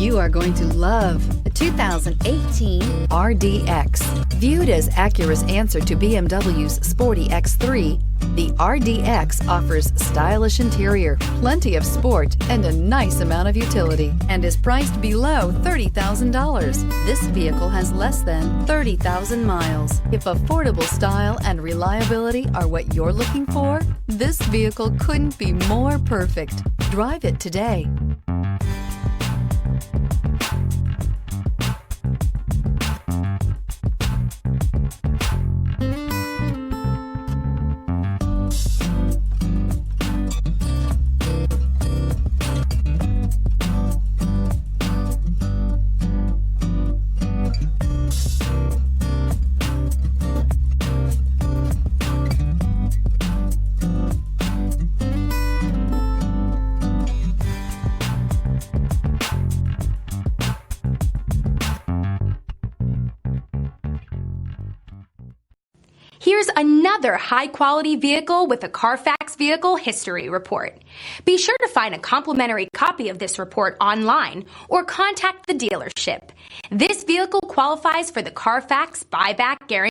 You are going to love the 2018 RDX. Viewed as Acura's answer to BMW's sporty X3, the RDX offers stylish interior, plenty of sport, and a nice amount of utility, and is priced below $30,000. This vehicle has less than 30,000 miles. If affordable style and reliability are what you're looking for, this vehicle couldn't be more perfect. Drive it today. Here's another high-quality vehicle with a Carfax Vehicle History Report. Be sure to find a complimentary copy of this report online or contact the dealership. This vehicle qualifies for the Carfax Buyback Guarantee.